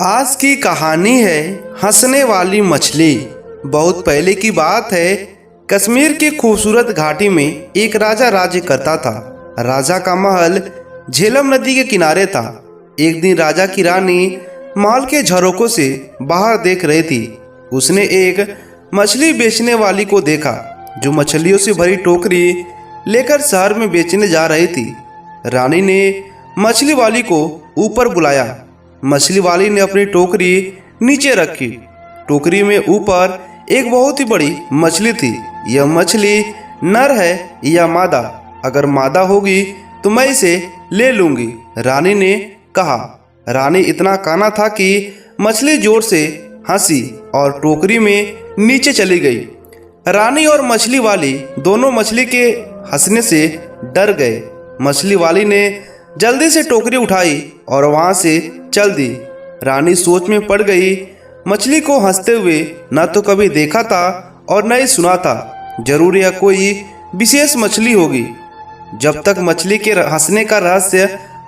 आज की कहानी है हंसने वाली मछली। बहुत पहले की बात है। कश्मीर की खूबसूरत घाटी में एक राजा राज्य करता था। राजा का महल झेलम नदी के किनारे था। एक दिन राजा की रानी महल के झरोकों से बाहर देख रही थी। उसने एक मछली बेचने वाली को देखा जो मछलियों से भरी टोकरी लेकर शहर में बेचने जा रही थी। रानी ने मछली वाली को ऊपर बुलाया। मछली वाली ने अपनी टोकरी नीचे रखी। टोकरी में ऊपर एक बहुत ही बड़ी मछली थी। यह मछली नर है या मादा? अगर मादा होगी तो मैं इसे ले लूंगी, रानी ने कहा। रानी इतना काना था कि मछली जोर से हंसी और टोकरी में नीचे चली गई। रानी और मछली वाली दोनों मछली के हंसने से डर गए। मछली वाली ने जल्दी से टोकरी उठाई और वहां से चल दी। रानी सोच में पड़ गई। मछली को हंसते हुए न तो कभी देखा था और न ही सुना था। जरूर यह कोई विशेष मछली होगी। जब तक मछली के हंसने का रहस्य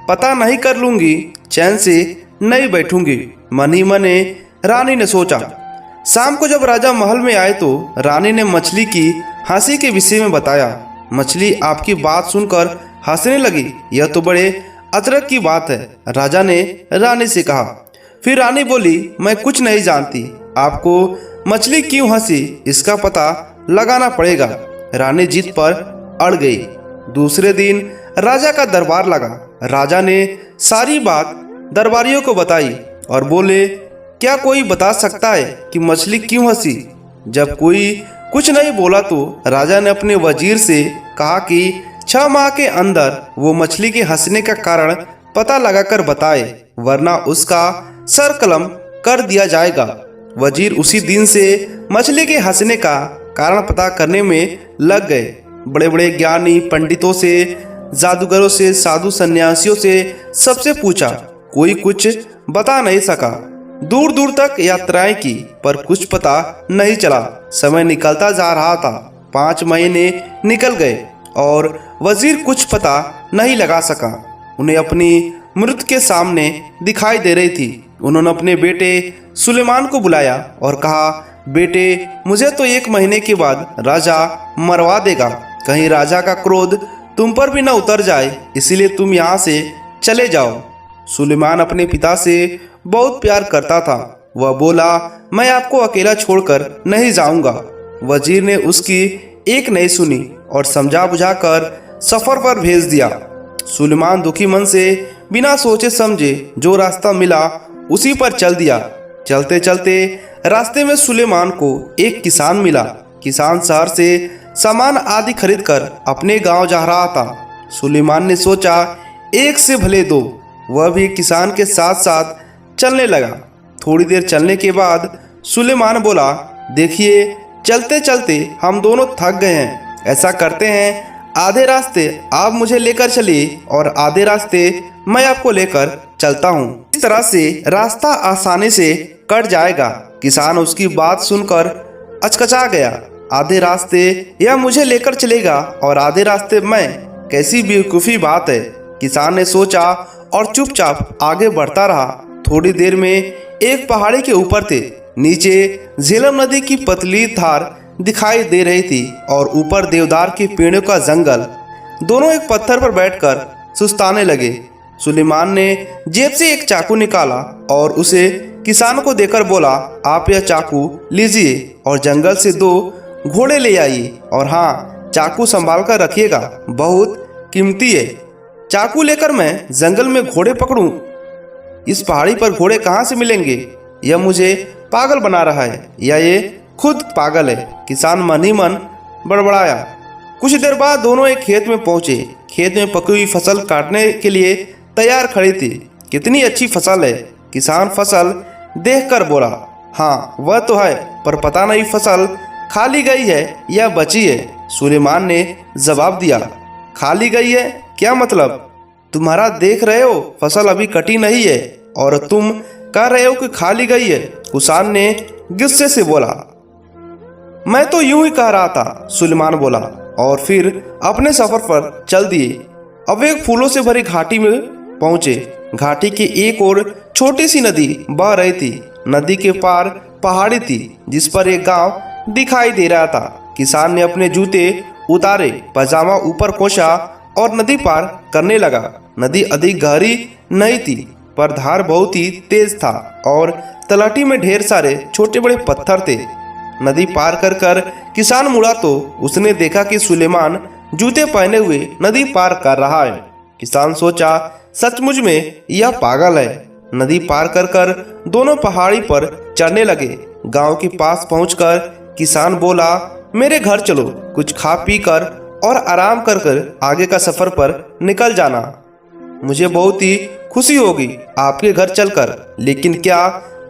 पता नहीं कर लूंगी चैन से नहीं बैठूंगी, मन ही मने रानी ने सोचा। शाम को जब राजा महल में आए तो रानी ने मछली की हंसी के विषय में बताया। मछली आपकी बात सुनकर हंसने लगी। यह तो बड़े अचरज की बात है, राजा ने रानी से कहा। फिर रानी बोली, मैं कुछ नहीं जानती। आपको मछली क्यों हंसी इसका पता लगाना पड़ेगा। रानी जिद पर अड़ गई। दूसरे दिन राजा का दरबार लगा। राजा ने सारी बात दरबारियों को बताई और बोले, क्या कोई बता सकता है कि मछली क्यों हंसी? जब कोई कुछ नहीं बोला तो राजा ने अपने वजीर से कहा कि 6 माह के अंदर वो मछली के हंसने का कारण पता लगाकर बताए, वरना उसका सर कलम कर दिया जाएगा। वजीर उसी दिन से मछली के हंसने का कारण पता करने में लग गए। बड़े बड़े ज्ञानी पंडितों से, जादूगरों से, साधु सन्यासियों से सबसे पूछा, कोई कुछ बता नहीं सका। दूर दूर तक यात्राएं की पर कुछ पता नहीं चला। समय निकलता जा रहा था। 5 महीने निकल गए और वजीर कुछ पता नहीं लगा सका। उन्हें अपनी मृत्यु के सामने दिखाई दे रही थी। उन्होंने अपने बेटे सुलेमान को बुलाया और कहा, बेटे, मुझे तो 1 महीने के बाद राजा मरवा देगा। कहीं राजा का क्रोध तुम पर भी न उतर जाए, इसीलिए तुम यहाँ से चले जाओ। सुलेमान अपने पिता से बहुत प्यार करता था। वह बोला, मैं आपको अकेला छोड़कर नहीं जाऊंगा। वजीर ने उसकी एक नहीं सुनी और समझा बुझाकर सफर पर भेज दिया। सुलेमान दुखी मन से बिना सोचे समझे जो रास्ता मिला उसी पर चल दिया। चलते चलते रास्ते में सुलेमान को एक किसान मिला। किसान शहर से सामान आदि खरीदकर अपने गांव जा रहा था। सुलेमान ने सोचा, एक से भले दो। वह भी किसान के साथ साथ चलने लगा। थोड़ी देर चलने के बाद सुलेमान बोला, देखिए, चलते चलते हम दोनों थक गए हैं। ऐसा करते हैं, आधे रास्ते आप मुझे लेकर चलिए और आधे रास्ते मैं आपको लेकर चलता हूँ। इस तरह से रास्ता आसानी से कट जाएगा। किसान उसकी बात सुनकर अचकचा गया। आधे रास्ते यह मुझे लेकर चलेगा और आधे रास्ते मैं? कैसी बेवकूफ़ी बात है। किसान ने सोचा और चुपचाप आगे बढ़ता रहा। थोड़ी देर में एक पहाड़ी के ऊपर थे। नीचे झेलम नदी की पतली धार दिखाई दे रही थी और ऊपर देवदार के पेड़ों का जंगल। दोनों एक पत्थर पर बैठकर सुस्ताने लगे। सुलेमान ने जेब से एक चाकू निकाला और उसे किसान को देकर बोला, आप यह चाकू लीजिए और जंगल से 2 घोड़े ले आइए। और हाँ, चाकू संभाल कर रखिएगा, बहुत कीमती है। चाकू लेकर मैं जंगल में घोड़े पकड़ूं? इस पहाड़ी पर घोड़े कहाँ से मिलेंगे? यह मुझे पागल बना रहा है या ये खुद पागल है। किसान मन ही मन बड़बड़ाया। कुछ देर बाद दोनों एक खेत में पहुंचे। खेत में पकी हुई फसल काटने के लिए तैयार खड़ी थी। कितनी अच्छी फसल है। किसान फसल देखकर बोला, हाँ वह तो है, पर पता नहीं फसल खाली गई है या बची है। सुलेमान ने जवाब दिया, खाली गई है? क्या मतलब? तुम्हारा देख रहे हो फसल अभी कटी नहीं है और तुम कह रहे हो कि खाली गई है। किसान ने गुस्से से बोला, मैं तो यूं ही कह रहा था, सुलेमान बोला और फिर अपने सफर पर चल दिए। अब एक फूलों से भरी घाटी में पहुंचे। घाटी के एक ओर छोटी सी नदी बह रही थी। नदी के पार पहाड़ी थी जिस पर एक गांव दिखाई दे रहा था। किसान ने अपने जूते उतारे, पजामा ऊपर खोसा और नदी पार करने लगा। नदी अधिक गहरी नहीं थी पर धार बहुत ही तेज था और तलहटी में ढेर सारे छोटे बड़े पत्थर थे। नदी पार कर कर किसान मुड़ा तो उसने देखा कि सुलेमान जूते पहने हुए नदी पार कर रहा है। किसान सोचा, सचमुच में यह पागल है। नदी पार कर कर दोनों पहाड़ी पर चढ़ने लगे। गांव के पास पहुंचकर किसान बोला, मेरे घर चलो, कुछ खा पी कर और आराम कर कर आगे का सफर पर निकल जाना। मुझे बहुत ही खुशी होगी आपके घर चलकर, लेकिन क्या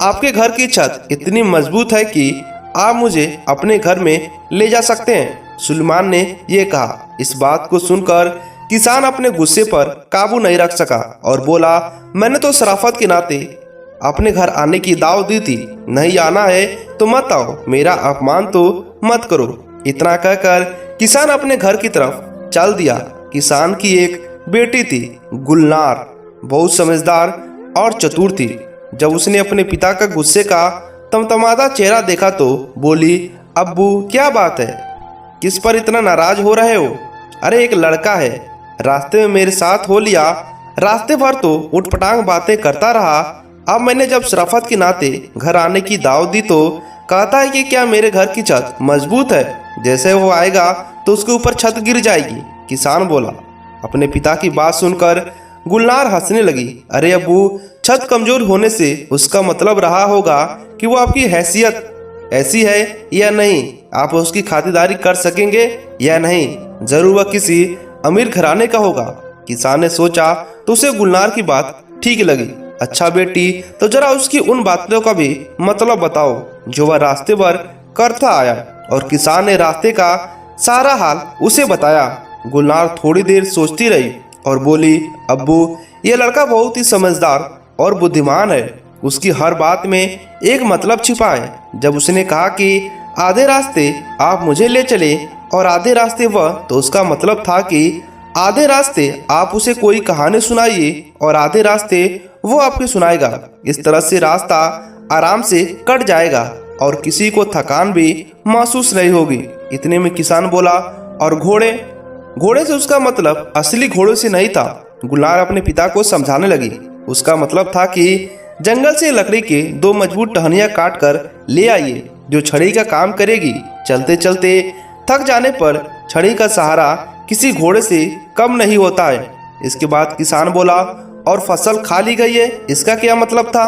आपके घर की छत इतनी मजबूत है कि आप मुझे अपने घर में ले जा सकते हैं? सुलेमान ने ये कहा। इस बात को सुनकर किसान अपने गुस्से पर काबू नहीं रख सका और बोला, मैंने तो शराफत के नाते अपने घर आने की दावत दी थी। नहीं आना है तो मत आओ, मेरा अपमान तो मत करो। इतना कहकर किसान अपने घर की तरफ चल दिया। किसान की एक बेटी थी, गुलनार, बहुत समझदार और चतुर थी। जब उसने अपने पिता का गुस्से का तमतमाता चेहरा देखा तो बोली, अब्बू क्या बात है, किस पर इतना नाराज हो रहे हो? अरे एक लड़का है, रास्ते में मेरे साथ हो लिया, रास्ते भर तो उठपटांग बातें करता रहा। अब मैंने जब शराफत के नाते घर आने की दावत दी तो कहता है कि क्या मेरे घर की छत मजबूत है, जैसे वो आएगा तो उसके ऊपर छत गिर जाएगी। किसान बोला। अपने पिता की बात सुनकर गुलनार हंसने लगी। अरे अब्बू, छत कमजोर होने से उसका मतलब रहा होगा कि वो आपकी हैसियत ऐसी है या नहीं, आप उसकी खातिरदारी कर सकेंगे या नहीं। जरूर वह किसी अमीर घराने का होगा। किसान ने सोचा तो उसे गुलनार की बात ठीक लगी। अच्छा बेटी, तो जरा उसकी उन बातों का भी मतलब बताओ जो वह रास्ते भर करता आया। और किसान ने रास्ते का सारा हाल उसे बताया। गुलनार थोड़ी देर सोचती रही और बोली, अब्बू, यह लड़का बहुत ही समझदार और बुद्धिमान है। उसकी हर बात में एक मतलब छिपा है। जब उसने कहा कि आधे रास्ते आप मुझे ले चले और आधे रास्ते वह, तो उसका मतलब था कि आधे रास्ते आप उसे कोई कहानी सुनाइए और आधे रास्ते वो आपको सुनाएगा। इस तरह से रास्ता आराम से कट जाएगा और किसी को थकान भी महसूस नहीं होगी। इतने में किसान बोला, और घोड़े से उसका मतलब असली घोड़े से नहीं था। गुलनार अपने पिता को समझाने लगी। उसका मतलब था कि जंगल से लकड़ी के 2 मजबूत टहनियाँ काट कर ले आइए जो छड़ी का काम करेगी। चलते चलते थक जाने पर छड़ी का सहारा किसी घोड़े से कम नहीं होता है। इसके बाद किसान बोला, और फसल खा ली गई है, इसका क्या मतलब था?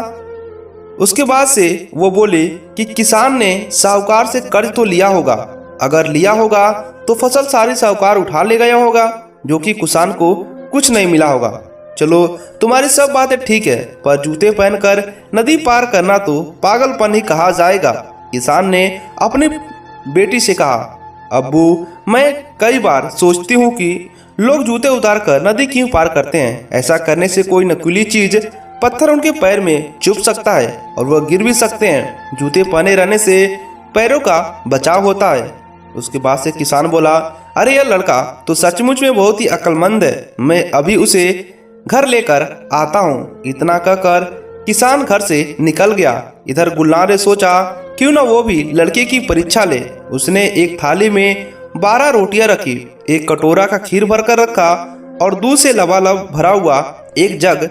उसके बाद से वो बोले कि किसान ने साहूकार से कर्ज तो लिया होगा, अगर लिया होगा तो फसल सारी साहूकार उठा ले गया होगा, जो कि किसान को कुछ नहीं मिला होगा। चलो तुम्हारी सब बातें ठीक है, पर जूते पहनकर नदी पार करना तो पागलपन ही कहा जाएगा। किसान ने अपनी बेटी से कहा, अब्बू, मैं कई बार सोचती हूँ कि लोग जूते उतार कर नदी क्यों पार करते हैं। ऐसा करने से कोई नकुली चीज, पत्थर उनके पैर में चुभ सकता है और वह गिर भी सकते हैं। जूते पहने रहने से पैरों का बचाव होता है। उसके बाद से किसान बोला, अरे यह लड़का तो सचमुच में बहुत ही अक्लमंद है, मैं अभी उसे घर लेकर आता हूँ। इतना कहकर किसान घर से निकल गया। इधर गुलनार ने सोचा क्यों न वो भी लड़के की परीक्षा ले। उसने एक थाली में 12 रोटियां रखी, एक कटोरा का खीर भरकर रखा और दूध से लबालब भरा हुआ एक जग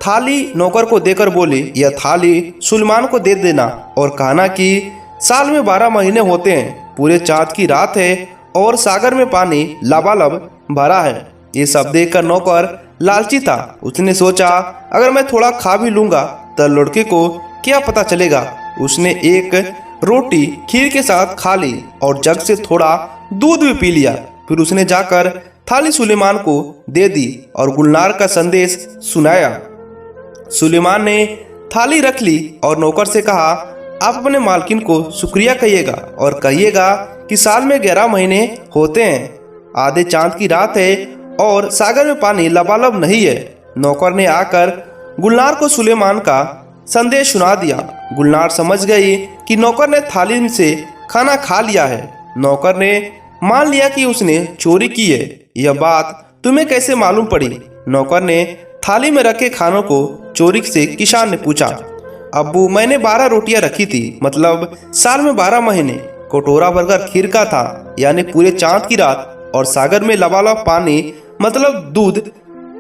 थाली नौकर को देकर बोली, यह थाली सुलेमान को दे देना और कहना कि साल में 12 महीने होते हैं, पूरे चाँद की रात है और सागर में पानी लबालब भरा है। ये सब देखकर नौकर लालची था। उसने सोचा अगर मैं थोड़ा खा भी लूंगा तो लड़के को क्या पता चलेगा। उसने एक रोटी खीर के साथ खा ली और जग से थोड़ा दूध भी पी लिया। फिर उसने जाकर थाली सुलेमान को दे दी और गुलनार का संदेश सुनाया। सुलेमान ने थाली रख ली और नौकर से कहा, आप अपने मालकिन को शुक्रिया कहिएगा और कहिएगा कि साल में 11 महीने होते हैं, आधे चांद की रात है और सागर में पानी लबालब नहीं है। नौकर ने आकर गुलनार को सुलेमान का संदेश सुना दिया। गुलनार समझ गई कि नौकर ने थाली से खाना खा लिया है। नौकर ने मान लिया कि उसने चोरी की है। यह बात तुम्हें कैसे मालूम पड़ी? नौकर ने थाली में रखे खानों को चोरी से किसान ने पूछा। अब्बू, मैंने 12 रोटियां रखी थी, मतलब साल में 12 महीने। कटोरा भरकर खीर का था, यानी पूरे चांद की रात। और सागर में लबालब पानी, मतलब दूध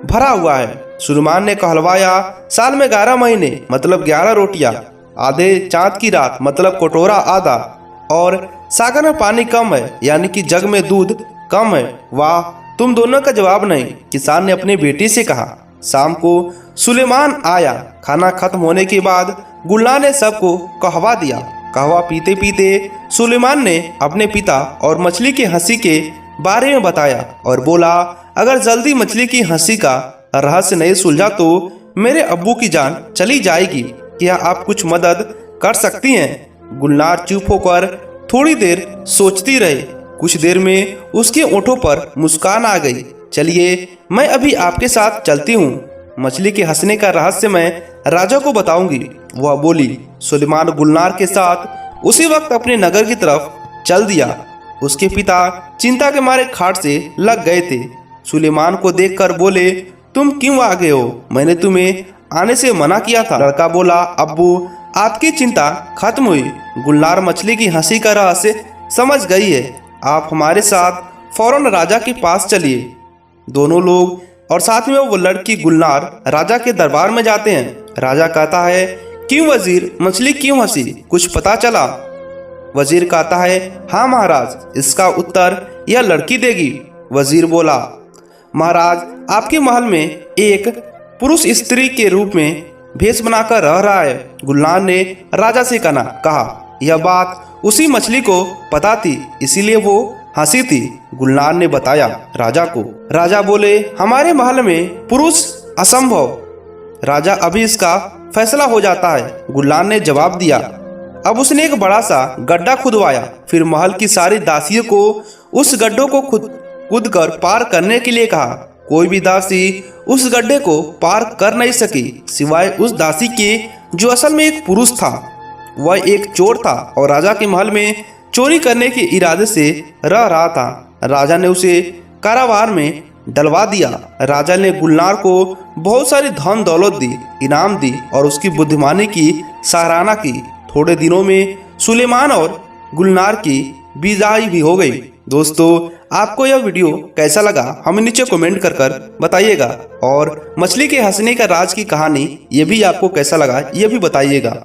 भरा हुआ है। सुलेमान ने कहलवाया, साल में 11 महीने, मतलब 11 रोटियां। आधे चांद की रात, मतलब कटोरा आधा। और सागर में पानी कम है, यानी कि जग में दूध कम है। वाह, तुम दोनों का जवाब नहीं, किसान ने अपनी बेटी से कहा। शाम को सुलेमान आया। खाना खत्म होने के बाद गुलनार ने सबको कहवा दिया। कहवा पीते पीते सुलेमान ने अपने पिता और मछली की हंसी के बारे में बताया और बोला, अगर जल्दी मछली की हंसी का रहस्य नहीं सुलझा तो मेरे अब्बू की जान चली जाएगी। क्या आप कुछ मदद कर सकती हैं? गुलनार चुप होकर थोड़ी देर सोचती रही। कुछ देर में उसके ओठों पर मुस्कान आ गई। चलिए, मैं अभी आपके साथ चलती हूँ। मछली के हंसने का रहस्य मैं राजा को बताऊंगी, वह बोली। सुलेमान गुलनार के साथ उसी वक्त अपने नगर की तरफ चल दिया। उसके पिता चिंता के मारे खाट से लग गए थे। सुलेमान को देखकर बोले, तुम क्यों आ गए हो? मैंने तुम्हें आने से मना किया था। लड़का बोला, अब्बू, आपकी चिंता खत्म हुई। गुलनार मछली की हंसी का रहस्य समझ गई है। आप हमारे साथ फौरन राजा के पास चलिए। दोनों लोग और साथ में वो लड़की गुलनार राजा के दरबार में जाते हैं। राजा कहता है, क्यों वजीर, मछली क्यों हंसी? कुछ पता चला? वजीर कहता है, हाँ महाराज, इसका उत्तर यह लड़की देगी। वजीर बोला, महाराज, आपके महल में एक पुरुष स्त्री के रूप में भेष बनाकर रह रहा है। गुलनार ने राजा से कहा। यह बात उसी मछली को पता थी, इसीलिए वो हंसी थी। गुलनार ने बताया राजा को। राजा बोले, हमारे महल में पुरुष असंभव। राजा, अभी इसका फैसला हो जाता है। गुलनार ने जवाब दिया। अब उसने एक बड़ा सा गड्ढा खुदवाया। फिर महल की सारी दासियों को उस गड्ढे को कूद कर पार करने के लिए कहा। कोई भी दासी उस गड्ढे को पार कर नहीं सकी, सिवाय उस दासी के जो असल में एक पुरुष था। वह एक चोर था और राजा के महल में चोरी करने के इरादे से रह रहा था। राजा ने उसे कारावार में डलवा दिया। राजा ने गुलनार को बहुत सारी धन दौलत दी, इनाम दी और उसकी बुद्धिमानी की सराहना की। थोड़े दिनों में सुलेमान और गुलनार की विदाई भी हो गई। दोस्तों, आपको यह वीडियो कैसा लगा हमें नीचे कमेंट कर बताइएगा। और मछली के हंसने का राज की कहानी ये भी आपको कैसा लगा ये भी बताइएगा।